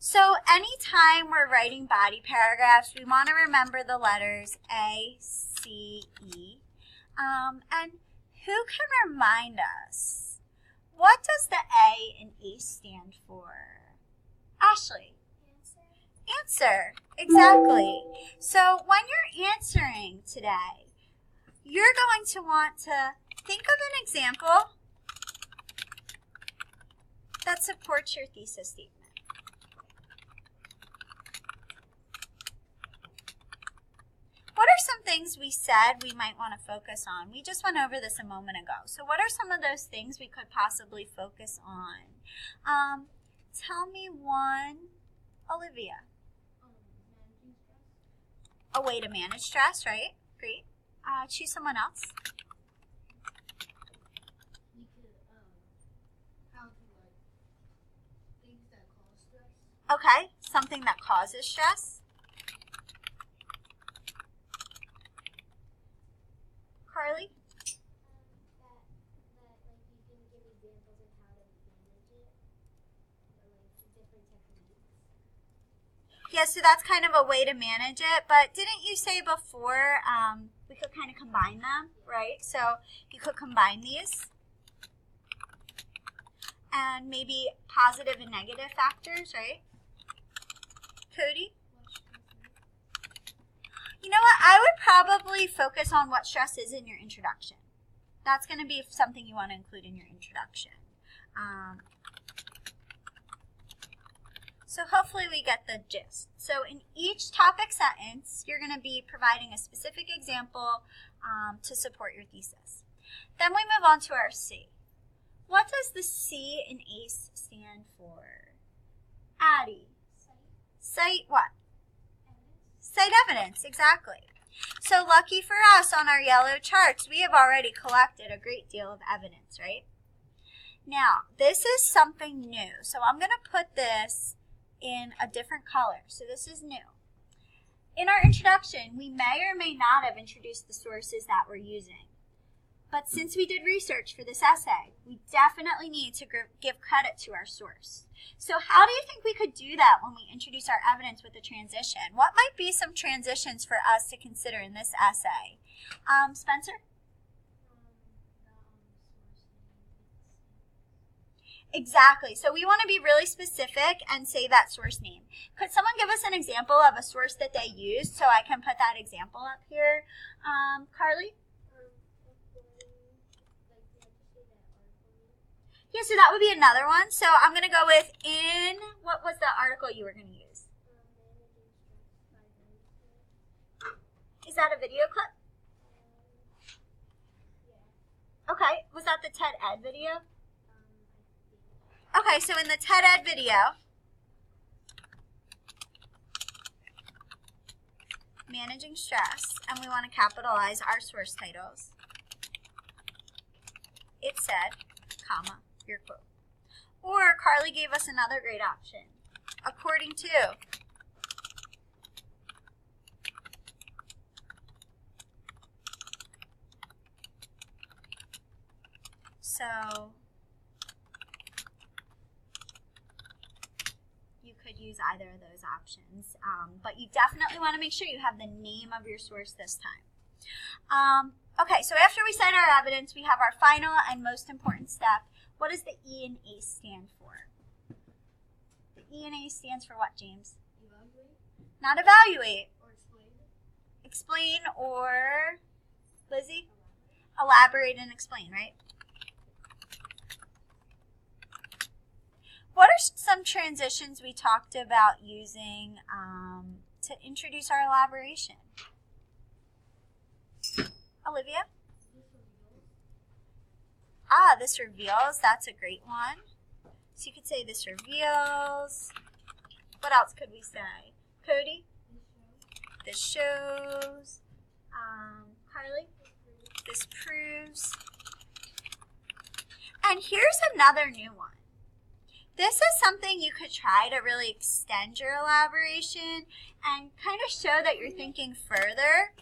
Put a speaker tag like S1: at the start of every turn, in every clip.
S1: So anytime we're writing body paragraphs, we want to remember the letters A, C, E. And who can remind us? What does the A in ACE stand for? Ashley? Answer. Exactly. So when you're answering today, you're going to want to think of an example that supports your thesis statement. What are some things we said we might want to focus on? We just went over this a moment ago. So what are some of those things we could possibly focus on? Tell me one, Olivia. A way to manage stress, right? Great. Choose someone else.
S2: We could how to things that cause stress.
S1: Okay, something that causes stress. Carly?
S2: That you can give examples of how to manage it, or different techniques.
S1: Yeah, so that's kind of a way to manage it, but didn't you say before we could kind of combine them, right? So you could combine these and maybe positive and negative factors, right? Cody? You know what? I would probably focus on what stress is in your introduction. That's going to be something you want to include in your introduction. So hopefully we get the gist. So in each topic sentence, you're going to be providing a specific example to support your thesis. Then we move on to our C. What does the C in ACE stand for? Addie. Cite what? Cite evidence, exactly. So lucky for us, on our yellow charts, we have already collected a great deal of evidence, right? Now, this is something new. So I'm going to put this in a different color. So this is new. In our introduction, we may or may not have introduced the sources that we're using. But since we did research for this essay, we definitely need to give credit to our source. So how do you think we could do that when we introduce our evidence with a transition? What might be some transitions for us to consider in this essay? Spencer? Exactly. So we want to be really specific and say that source name. Could someone give us an example of a source that they used so I can put that example up here? Carly? Yeah, so that would be another one. So I'm going to go with what was the article you were going to use? Is that a video clip? Okay, was that the TED Ed video? Okay, so in the TED Ed video, managing stress, and we want to capitalize our source titles. It said, comma, your quote. Or Carly gave us another great option. According to. So you could use either of those options, but you definitely want to make sure you have the name of your source this time. Okay, so after we cite our evidence, we have our final and most important step. What does the E in ACE stand for? The E in ACE stands for what, James?
S2: Evaluate.
S1: Not evaluate.
S2: Or explain.
S1: Explain or, Lizzie? Elaborate and explain, right? What are some transitions we talked about using to introduce our elaboration? Olivia? This reveals. That's a great one. So you could say this reveals. What else could we say? Cody? This shows. Carly? This proves. And here's another new one. This is something you could try to really extend your elaboration and kind of show that you're thinking further,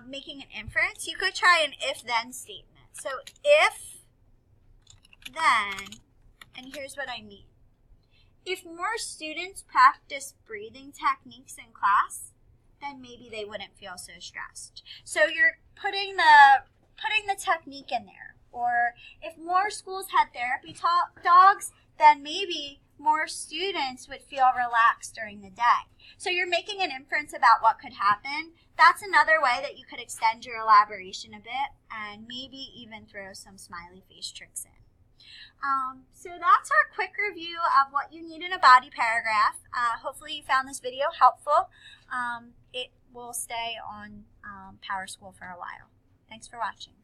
S1: making an inference. You could try an if-then statement. So if, then, and here's what I mean. If more students practice breathing techniques in class, then maybe they wouldn't feel so stressed. So you're putting the technique in there. Or if more schools had therapy dogs, then maybe more students would feel relaxed during the day. So you're making an inference about what could happen. That's another way that you could extend your elaboration a bit and maybe even throw some smiley face tricks in. So that's our quick review of what you need in a body paragraph. Hopefully you found this video helpful. It will stay on PowerSchool for a while. Thanks for watching.